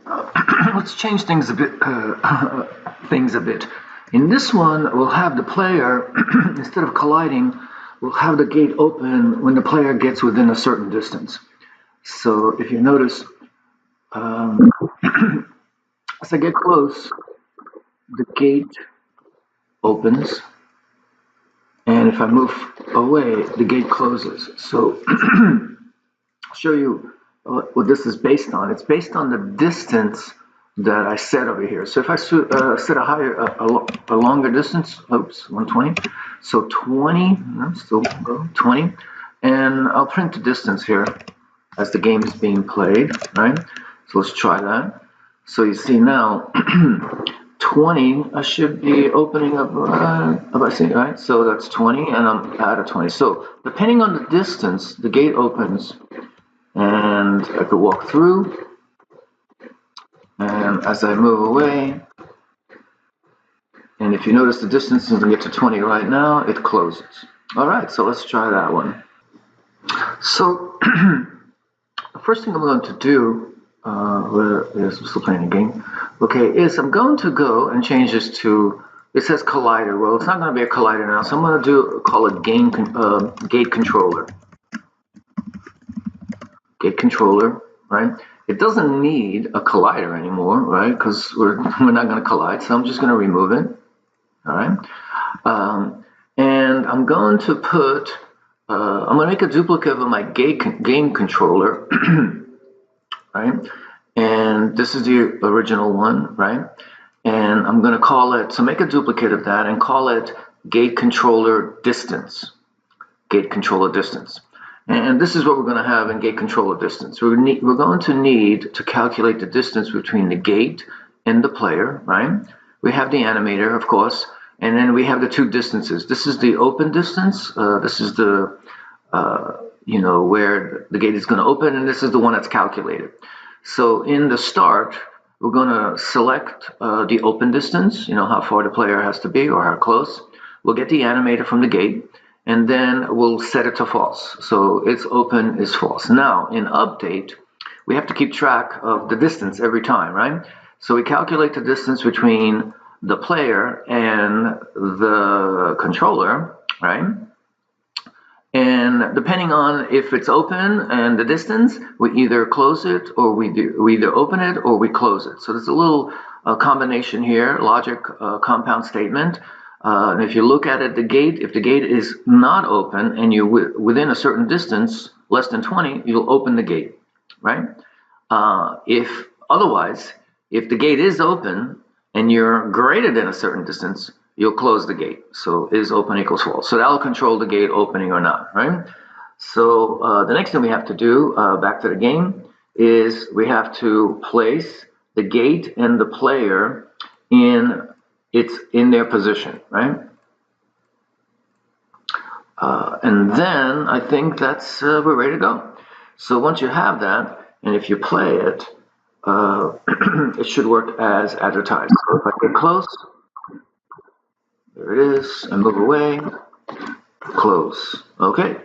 Let's change things a bit. In this one, we'll have the player instead of colliding, we'll have the gate open when the player gets within a certain distance. So if you notice, um, as I get close, the gate opens, and if I move away, the gate closes. So I'll show you what this is based on. It's based on the distance that I set over here. So if I set a higher, a longer distance, oops, 120. So 20, still go 20, and I'll print the distance here as the game is being played, right? So let's try that. So you see now, 20, I should be opening up, right? So that's 20, and I'm at a 20. So depending on the distance, the gate opens, and I could walk through, and as I move away, and if you notice the distance doesn't get to 20 right now, it closes. All right, so let's try that one. So the first thing I'm going to do, I'm still playing a game, okay, is I'm going to go and change this to, it says collider. Well, it's not going to be a collider now, so I'm going to call it gate controller. Gate controller, right? It doesn't need a collider anymore, right? Because we're not going to collide, so I'm just going to remove it, all right? And I'm going to put, I'm going to make a duplicate of my game controller, right? And this is the original one, right? And I'm going to call it, so make a duplicate of that and call it gate controller distance. Gate controller distance. And this is what we're going to have in gate controller distance. We're going to need to calculate the distance between the gate and the player, right? We have the animator, of course, and then we have the two distances. This is the open distance. This is the, where the gate is going to open, and this is the one that's calculated. So in the start, we're going to select the open distance, how far the player has to be or how close. We'll get the animator from the gate, and then we'll set it to false. So it's open is false. Now, in update, we have to keep track of the distance every time, right? So we calculate the distance between the player and the controller, right? And depending on if it's open and the distance, we either close it or we either open it or we close it. So there's a little combination here, logic compound statement. And if you look at it, if the gate is not open and you're within a certain distance, less than 20, you'll open the gate, right? If otherwise, if the gate is open and you're greater than a certain distance, you'll close the gate. So is open equals false. So that'll control the gate opening or not, right? So the next thing we have to do, back to the game, is we have to place the gate and the player in their position, right? And then I think that's we're ready to go. So once you have that, and if you play it, it should work as advertised. So if I get close, there it is, and move away, close. Okay.